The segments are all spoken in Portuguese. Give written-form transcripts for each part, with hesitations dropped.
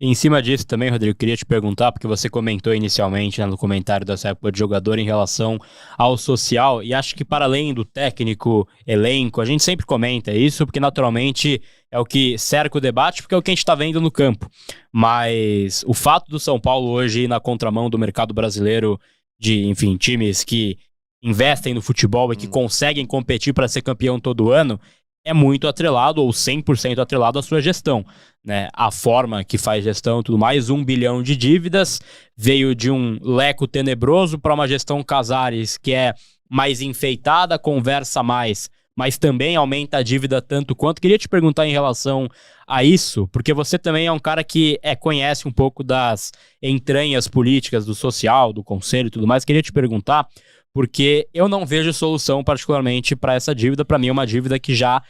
Em cima disso também, Rodrigo, queria te perguntar, porque você comentou inicialmente, né, no comentário dessa época de jogador em relação ao social, e acho que para além do técnico, elenco, a gente sempre comenta isso, porque naturalmente é o que cerca o debate, porque é o que a gente está vendo no campo. Mas o fato do São Paulo hoje ir na contramão do mercado brasileiro de, enfim, times que investem no futebol e que conseguem competir para ser campeão todo ano, é muito atrelado, ou 100% atrelado à sua gestão. Né? A forma que faz gestão e tudo mais, 1 bilhão de dívidas, veio de um leco tenebroso para uma gestão Casares que é mais enfeitada, conversa mais, mas também aumenta a dívida tanto quanto. Queria te perguntar em relação a isso, porque você também é um cara que conhece um pouco das entranhas políticas do social, do conselho e tudo mais. Queria te perguntar, porque eu não vejo solução particularmente para essa dívida. Para mim é uma dívida que já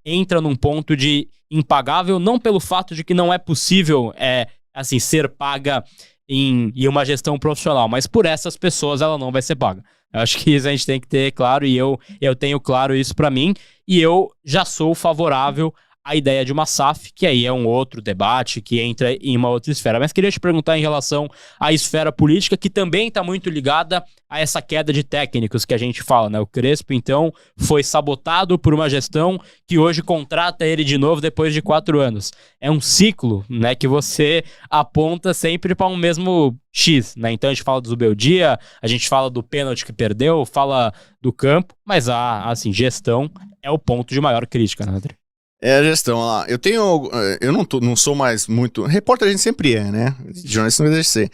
entra num ponto de impagável, não pelo fato de que não é possível assim, ser paga em uma gestão profissional, mas por essas pessoas ela não vai ser paga. Eu acho que isso a gente tem que ter claro, e eu tenho claro isso para mim, e eu já sou favorável à ideia de uma SAF, que aí é um outro debate que entra em uma outra esfera. Mas queria te perguntar em relação à esfera política, que também está muito ligada a essa queda de técnicos que a gente fala, né? O Crespo, então, foi sabotado por uma gestão que hoje contrata ele de novo depois de 4 anos. É um ciclo, né, que você aponta sempre para um mesmo X, né? Então a gente fala do Zubeldia, a gente fala do pênalti que perdeu, fala do campo, mas assim, gestão é o ponto de maior crítica, né, André? É a gestão lá. Eu não sou mais muito. Repórter a gente sempre é, né? Jornalista não deixa de ser.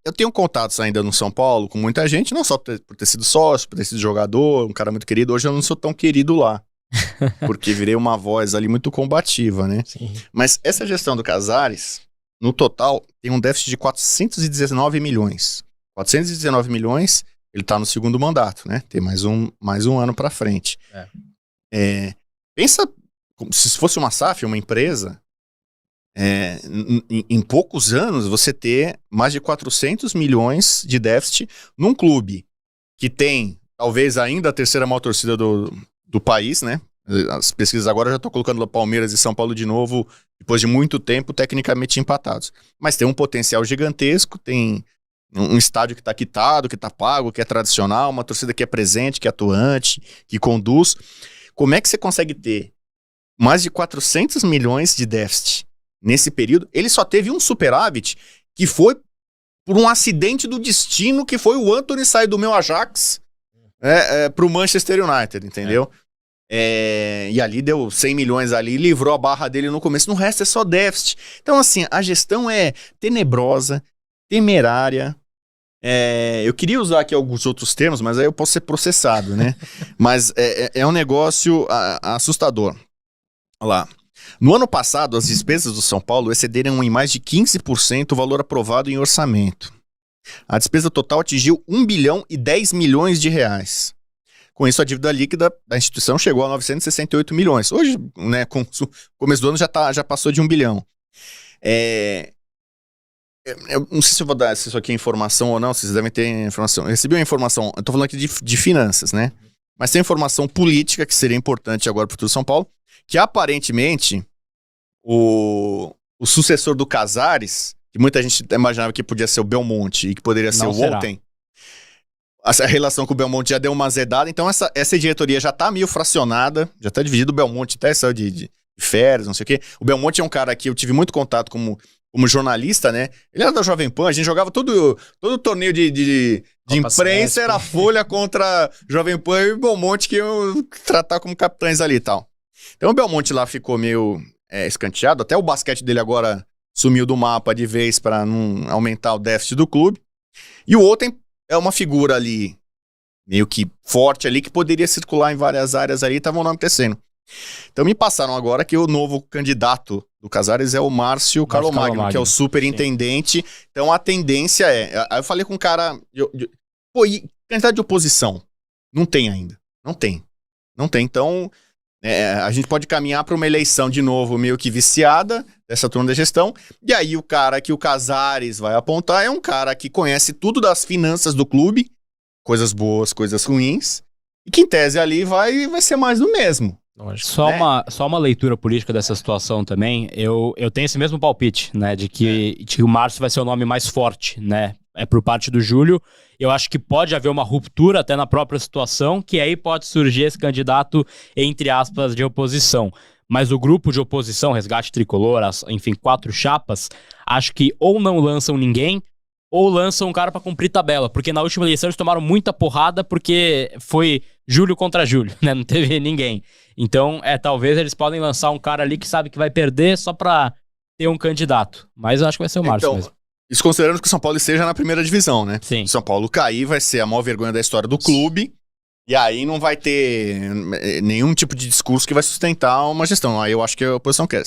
Eu tenho contatos ainda no São Paulo com muita gente, não só por ter sido sócio, por ter sido jogador, um cara muito querido. Hoje eu não sou tão querido lá, porque virei uma voz ali muito combativa, né? Sim. Mas essa gestão do Casares, no total, tem um déficit de 419 milhões. 419 milhões, ele tá no segundo mandato, né? Tem mais um ano pra frente. Pensa. Se fosse uma SAF, uma empresa, em poucos anos você ter mais de 400 milhões de déficit num clube que tem talvez ainda a terceira maior torcida do país, né? As pesquisas agora já estão colocando Palmeiras e São Paulo de novo, depois de muito tempo, tecnicamente empatados. Mas tem um potencial gigantesco, tem um estádio que está quitado, que está pago, que é tradicional, uma torcida que é presente, que é atuante, que conduz. Como é que você consegue ter mais de 400 milhões de déficit nesse período? Ele só teve um superávit que foi por um acidente do destino, que foi o Antony sair do meu Ajax pro Manchester United, entendeu? E ali deu 100 milhões ali, livrou a barra dele no começo, no resto é só déficit. Então assim, a gestão é tenebrosa, temerária. Eu queria usar aqui alguns outros termos, mas aí eu posso ser processado, né? Mas é um negócio assustador. Olha lá. No ano passado, as despesas do São Paulo excederam em mais de 15% o valor aprovado em orçamento. A despesa total atingiu 1 bilhão e 10 milhões de reais. Com isso, a dívida líquida da instituição chegou a 968 milhões. Hoje, né, com o começo do ano, já passou de 1 bilhão. Eu não sei se eu vou dar se isso aqui é informação ou não, vocês devem ter informação. Eu recebi uma informação, eu estou falando aqui de finanças, né? Mas tem informação política que seria importante agora para o futuro de São Paulo, que aparentemente o sucessor do Casares, que muita gente imaginava que podia ser o Belmonte e que poderia ser o Wolten, a relação com o Belmonte já deu uma azedada, então essa diretoria já tá meio fracionada, já tá dividido. O Belmonte até saiu de férias, não sei o quê. O Belmonte é um cara que eu tive muito contato como jornalista, né? Ele era da Jovem Pan, a gente jogava todo torneio de imprensa, era Folha contra Jovem Pan e o Belmonte que eu tratar como capitães ali e tal. Então o Belmonte lá ficou meio escanteado, até o basquete dele agora sumiu do mapa de vez para não aumentar o déficit do clube. E o Wolten é uma figura ali, meio que forte ali, que poderia circular em várias áreas ali e tava o nome crescendo. Então me passaram agora que o novo candidato do Casares é o Márcio Carlomagno, que é o superintendente. Sim. Então a tendência aí eu falei com um cara, e candidato de oposição? Não tem ainda, não tem. Então a gente pode caminhar para uma eleição de novo meio que viciada dessa turma da gestão, e aí o cara que o Casares vai apontar é um cara que conhece tudo das finanças do clube, coisas boas, coisas ruins, e que em tese ali vai ser mais do mesmo. Lógico. Só uma leitura política dessa situação também. Eu tenho esse mesmo palpite, né? De que o Márcio vai ser o nome mais forte, né? Por parte do Júlio. Eu acho que pode haver uma ruptura até na própria situação, que aí pode surgir esse candidato, entre aspas, de oposição. Mas o grupo de oposição, Resgate Tricolor, enfim, 4 chapas, acho que ou não lançam ninguém, ou lançam um cara pra cumprir tabela. Porque na última eleição eles tomaram muita porrada, porque foi Júlio contra Júlio, né? Não teve ninguém. Então, talvez eles podem lançar um cara ali que sabe que vai perder só pra ter um candidato. Mas eu acho que vai ser o Márcio mesmo. Isso considerando que o São Paulo esteja na primeira divisão, né? Sim. Se o São Paulo cair, vai ser a maior vergonha da história do clube. E aí não vai ter nenhum tipo de discurso que vai sustentar uma gestão. Aí eu acho que a oposição quer.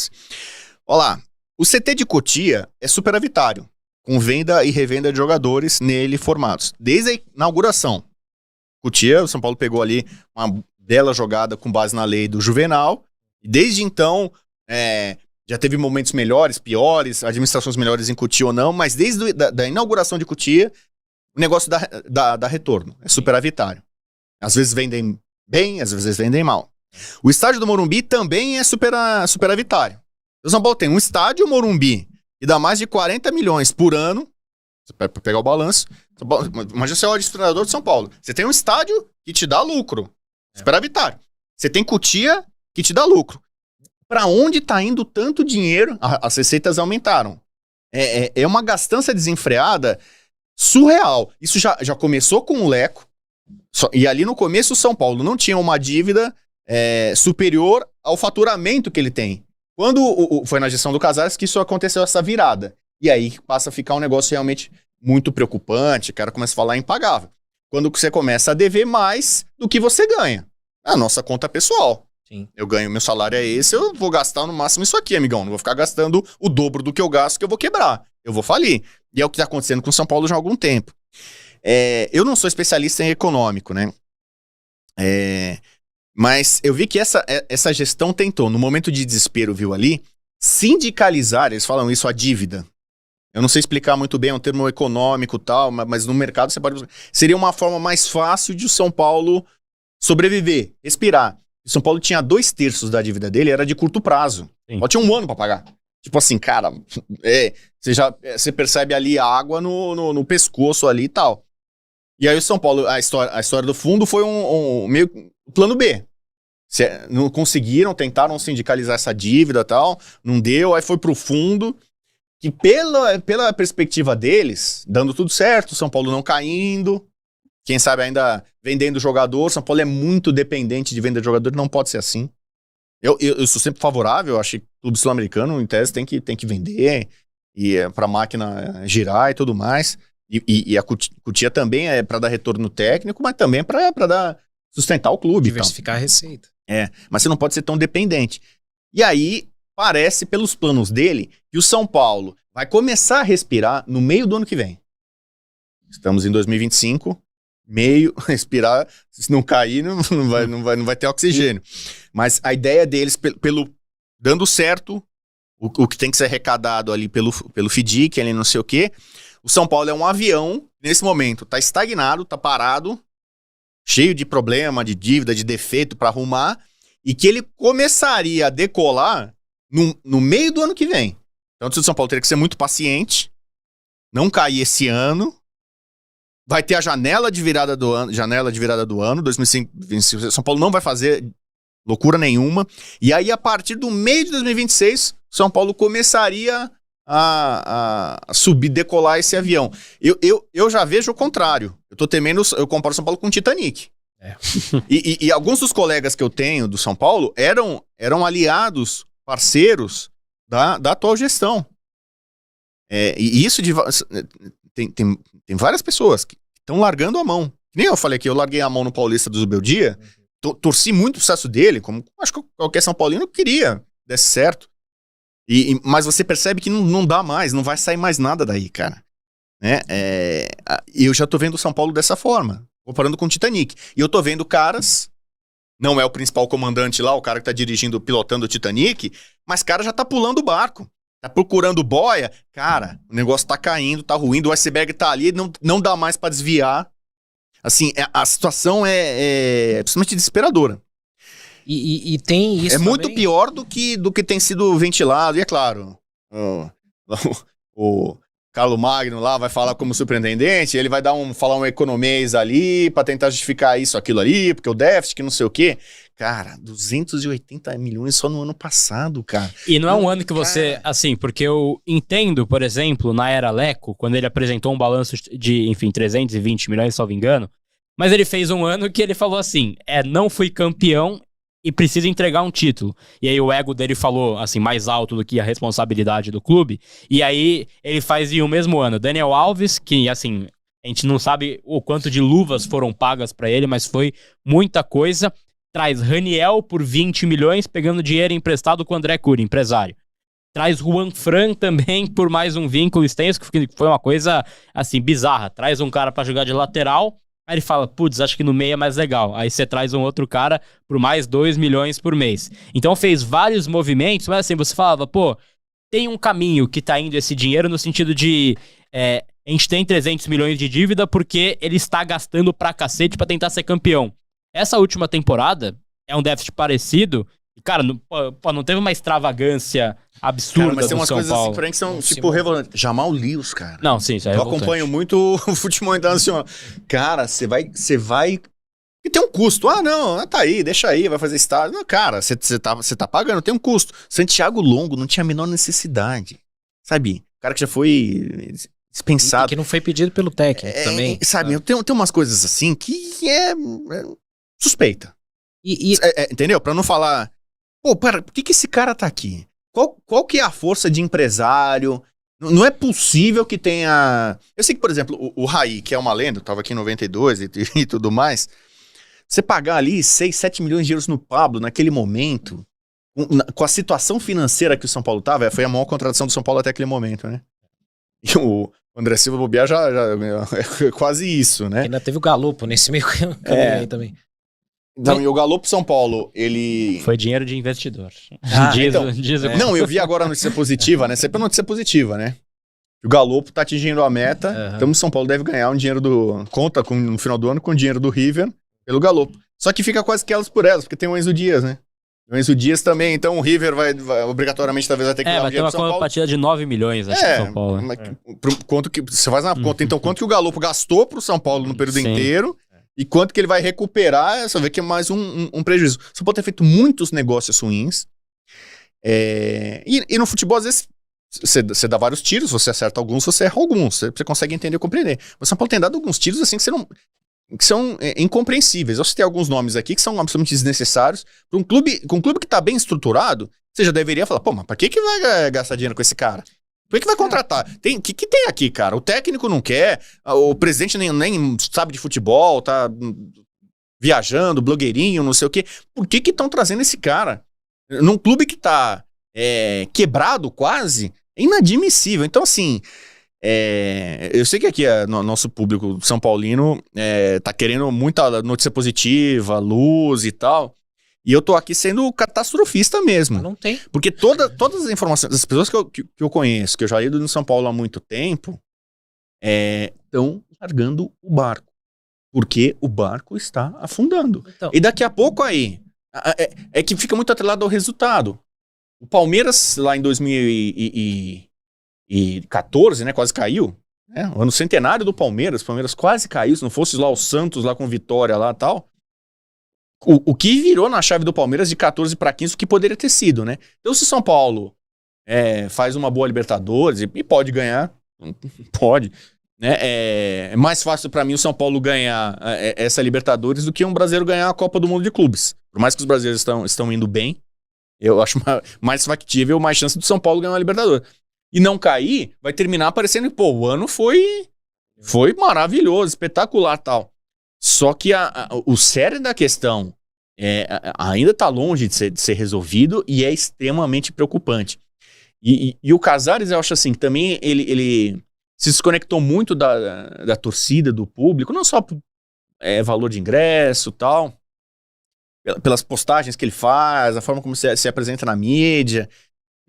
Olha lá, o CT de Cotia é superavitário, com venda e revenda de jogadores nele formados. Desde a inauguração. Cotia, o São Paulo pegou ali uma bela jogada com base na lei do Juvenal. E desde então, já teve momentos melhores, piores, administrações melhores em Cotia ou não, mas desde da inauguração de Cotia, o negócio dá retorno. É superavitário. Às vezes vendem bem, às vezes vendem mal. O estádio do Morumbi também é superavitário. O São Paulo tem um estádio Morumbi que dá mais de 40 milhões por ano. Para pegar o balanço. Imagina você é o administrador de São Paulo. Você tem um estádio que te dá lucro. Superavitário. Você tem Cotia que te dá lucro. Para onde está indo tanto dinheiro? As receitas aumentaram. É uma gastança desenfreada surreal. Isso já começou com o Leco. E ali no começo o São Paulo não tinha uma dívida superior ao faturamento que ele tem. Quando foi na gestão do Casares que isso aconteceu, essa virada. E aí passa a ficar um negócio realmente muito preocupante, o cara começa a falar impagável. Quando você começa a dever mais do que você ganha. A nossa conta pessoal. Sim. Eu ganho, meu salário é esse, eu vou gastar no máximo isso aqui, amigão. Não vou ficar gastando o dobro do que eu gasto, que eu vou quebrar. Eu vou falir. E é o que está acontecendo com o São Paulo já há algum tempo. Eu não sou especialista em econômico, né? Mas eu vi que essa gestão tentou, no momento de desespero, viu ali, sindicalizar, eles falam isso, a dívida. Eu não sei explicar muito bem, é um termo econômico e tal, mas no mercado você pode... Seria uma forma mais fácil de o São Paulo sobreviver, respirar. O São Paulo tinha 2/3 da dívida dele, era de curto prazo. Só tinha 1 ano pra pagar. Tipo assim, cara, você percebe ali a água no pescoço ali e tal. E aí o São Paulo, a história do fundo foi um meio plano B. Não conseguiram, tentaram sindicalizar essa dívida e tal, não deu, aí foi pro fundo, que pela perspectiva deles, dando tudo certo, São Paulo não caindo, quem sabe ainda vendendo jogador, São Paulo é muito dependente de venda de jogador, não pode ser assim. Eu sou sempre favorável, acho que o clube sul-americano, em tese, tem que vender, e pra máquina girar e tudo mais. E a Cotia também é para dar retorno técnico, mas também é para sustentar o clube. Diversificar a receita. Mas você não pode ser tão dependente. E aí, parece, pelos planos dele, que o São Paulo vai começar a respirar no meio do ano que vem. Estamos em 2025, respirar, se não cair, não vai ter oxigênio. Mas a ideia deles, dando certo, o que tem que ser arrecadado ali pelo FDIC, ali não sei o quê, o São Paulo é um avião, nesse momento, tá estagnado, tá parado, cheio de problema, de dívida, de defeito para arrumar, e que ele começaria a decolar no meio do ano que vem. Então o São Paulo teria que ser muito paciente, não cair esse ano, vai ter a janela de virada do ano, 2025, São Paulo não vai fazer loucura nenhuma, e aí a partir do meio de 2026, São Paulo começaria a subir, decolar esse avião. Eu já vejo o contrário. Eu tô temendo, eu comparo São Paulo com o Titanic. E alguns dos colegas que eu tenho do São Paulo eram aliados, parceiros da atual gestão. E isso tem várias pessoas que estão largando a mão. Nem eu falei que eu larguei a mão no Paulista do Zubeldia, torci muito o sucesso dele, como acho que qualquer São Paulino queria desse certo. Mas você percebe que não dá mais, não vai sair mais nada daí, cara. Eu já tô vendo o São Paulo dessa forma, comparando com o Titanic. E eu tô vendo caras, não é o principal comandante lá, o cara que tá pilotando o Titanic, mas cara já tá pulando o barco, tá procurando boia. Cara, o negócio tá caindo, tá ruindo, o iceberg tá ali, não dá mais pra desviar. Assim, a situação é absolutamente desesperadora. E tem isso É muito também. pior do que tem sido ventilado. E é claro, o Carlo Magno lá vai falar como superintendente, ele vai falar um economês ali pra tentar justificar isso, aquilo ali, porque o déficit, que não sei o quê. Cara, 280 milhões só no ano passado, cara. E não é um ano que você, assim, porque eu entendo, por exemplo, na era Leco, quando ele apresentou um balanço de, enfim, 320 milhões, salvo engano, mas ele fez um ano que ele falou assim, não fui campeão e preciso entregar um título. E aí o ego dele falou, assim, mais alto do que a responsabilidade do clube, e aí ele faz em um mesmo ano. Daniel Alves, que, assim, a gente não sabe o quanto de luvas foram pagas pra ele, mas foi muita coisa. Traz Raniel por 20 milhões, pegando dinheiro emprestado com o André Cury, empresário. Traz Juan Fran também por mais um vínculo extenso, que foi uma coisa, assim, bizarra. Traz um cara pra jogar de lateral, aí ele fala, putz, acho que no meio é mais legal. Aí você traz um outro cara por mais 2 milhões por mês. Então fez vários movimentos, mas assim, você falava, pô, tem um caminho que tá indo esse dinheiro no sentido de... a gente tem 300 milhões de dívida porque ele está gastando pra cacete pra tentar ser campeão. Essa última temporada é um déficit parecido. Cara, não teve uma extravagância absurda, cara, mas tem do umas São coisas Paulo. assim, porém, que são, tipo, revolantes. Jamal Lewis, cara. Não, sim, isso é Eu revoltante. acompanho muito o futebol internacional. Cara, você vai... E tem um custo. Ah, não, tá aí, deixa aí, vai fazer estádio. Não, cara, você tá pagando, tem um custo. Santiago Longo não tinha a menor necessidade. Sabe? O cara que já foi dispensado. E que não foi pedido pelo técnico também. Sabe, tem umas coisas assim que é suspeita. Entendeu? Pra não falar, pô, pera, por que esse cara tá aqui? Qual que é a força de empresário? Não é possível que tenha... Eu sei que, por exemplo, o Raí, que é uma lenda, tava aqui em 92 e tudo mais, você pagar ali 6, 7 milhões de euros no Pablo naquele momento, com a situação financeira que o São Paulo tava, foi a maior contratação do São Paulo até aquele momento, né? E o André Silva bobear já é quase isso, né? Ainda teve o Galopo nesse meio caminho aí também. Então, e o Galopo São Paulo, ele... Foi dinheiro de investidor. Não, eu vi agora a notícia positiva, né? Sempre a notícia positiva, né? O Galopo tá atingindo a meta, então o São Paulo deve ganhar um dinheiro conta no final do ano com o dinheiro do River pelo Galopo. Só que fica quase que elas por elas, porque tem o Enzo Dias, né? O Enzo Dias também, então o River vai obrigatoriamente talvez vai ter que dar um vai ter dinheiro uma pro São Paulo. partida de 9 milhões, acho que São Paulo. Mas quanto que você faz na conta, então quanto que o Galopo gastou pro São Paulo no período inteiro e quanto que ele vai recuperar, você vê que é mais um prejuízo. Você pode ter feito muitos negócios ruins. E no futebol, às vezes, você dá vários tiros, você acerta alguns, você erra alguns. Você consegue entender e compreender. Mas o São Paulo tem dado alguns tiros assim que são incompreensíveis. Eu citei alguns nomes aqui que são absolutamente desnecessários. Com um clube que tá bem estruturado, você já deveria falar, pô, mas pra que vai gastar dinheiro com esse cara? Por que vai contratar? Que tem aqui, cara? O técnico não quer, o presidente nem sabe de futebol, tá viajando, blogueirinho, não sei o quê. Por que estão trazendo esse cara? Num clube que tá quebrado quase, é inadmissível. Então, assim, eu sei que aqui nosso público São Paulino tá querendo muita notícia positiva, luz e tal. E eu tô aqui sendo catastrofista mesmo. Mas não tem. Porque todas as informações, as pessoas que eu conheço, que eu já ido no São Paulo há muito tempo, estão largando o barco. Porque o barco está afundando. Então, E daqui a pouco aí, que fica muito atrelado ao resultado. O Palmeiras, lá em 2014, né, quase caiu. O ano centenário do Palmeiras, o Palmeiras quase caiu. Se não fosse lá o Santos, lá com Vitória, lá e tal. O que virou na chave do Palmeiras de 14 para 15, o que poderia ter sido, né? Então, se São Paulo faz uma boa Libertadores, e pode ganhar, pode, né? É mais fácil para mim o São Paulo ganhar essa Libertadores do que um brasileiro ganhar a Copa do Mundo de Clubes. Por mais que os brasileiros estão indo bem, eu acho mais factível, mais chance do São Paulo ganhar uma Libertadores. E não cair, vai terminar aparecendo, pô, o ano foi maravilhoso, espetacular tal. Só que o cerne da questão ainda está longe de ser resolvido e é extremamente preocupante. E o Casares, eu acho assim, que também ele se desconectou muito da torcida, do público, não só por valor de ingresso e tal, pelas postagens que ele faz, a forma como se apresenta na mídia.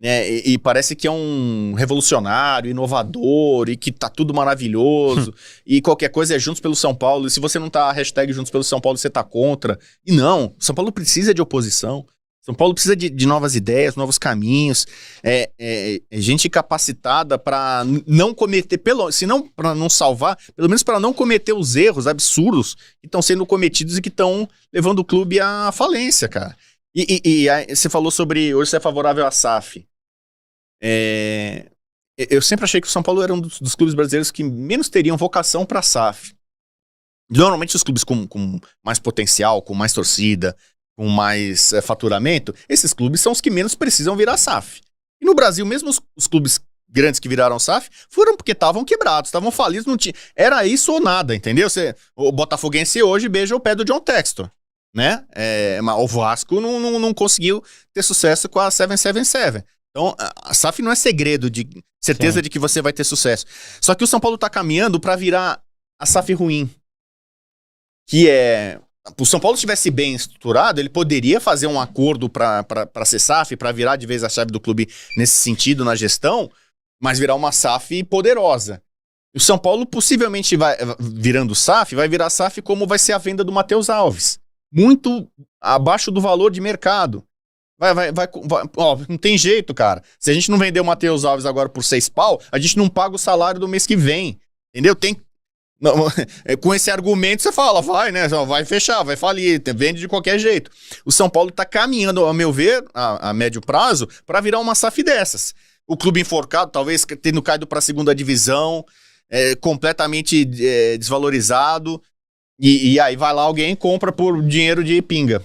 né? E parece que é um revolucionário, inovador, e que tá tudo maravilhoso, e qualquer coisa é Juntos pelo São Paulo, e se você não tá hashtag Juntos pelo São Paulo, você tá contra. E não, São Paulo precisa de oposição. São Paulo precisa de novas ideias, novos caminhos, gente capacitada para não cometer, se não para não salvar, pelo menos para não cometer os erros absurdos que estão sendo cometidos e que estão levando o clube à falência, cara. E aí, você falou sobre, hoje você é favorável à SAF. Eu sempre achei que o São Paulo era um dos clubes brasileiros que menos teriam vocação para a SAF. Normalmente os clubes com mais potencial, com mais torcida, com mais faturamento, esses clubes são os que menos precisam virar SAF. E no Brasil, mesmo os clubes grandes que viraram SAF, foram porque estavam quebrados, estavam falidos, não tinha. Era isso ou nada, entendeu? O Botafoguense hoje beija o pé do John Textor, né? O Vasco não conseguiu ter sucesso com a 777. Então, a SAF não é segredo de certeza de que você vai ter sucesso. Só que o São Paulo tá caminhando para virar a SAF ruim. Que é... O São Paulo estivesse bem estruturado, ele poderia fazer um acordo para ser SAF, para virar de vez a chave do clube nesse sentido, na gestão, mas virar uma SAF poderosa. E o São Paulo possivelmente virando SAF, vai virar SAF como vai ser a venda do Matheus Alves. Muito abaixo do valor de mercado. Não tem jeito, cara. Se a gente não vender o Matheus Alves agora por 6 pau, a gente não paga o salário do mês que vem. Entendeu? Não, com esse argumento você fala, vai fechar, vai falir, vende de qualquer jeito. O São Paulo tá caminhando, ao meu ver, a médio prazo, para virar uma SAF dessas. O clube enforcado, talvez tendo caído para a segunda divisão, completamente desvalorizado, e aí vai lá alguém e compra por dinheiro de pinga.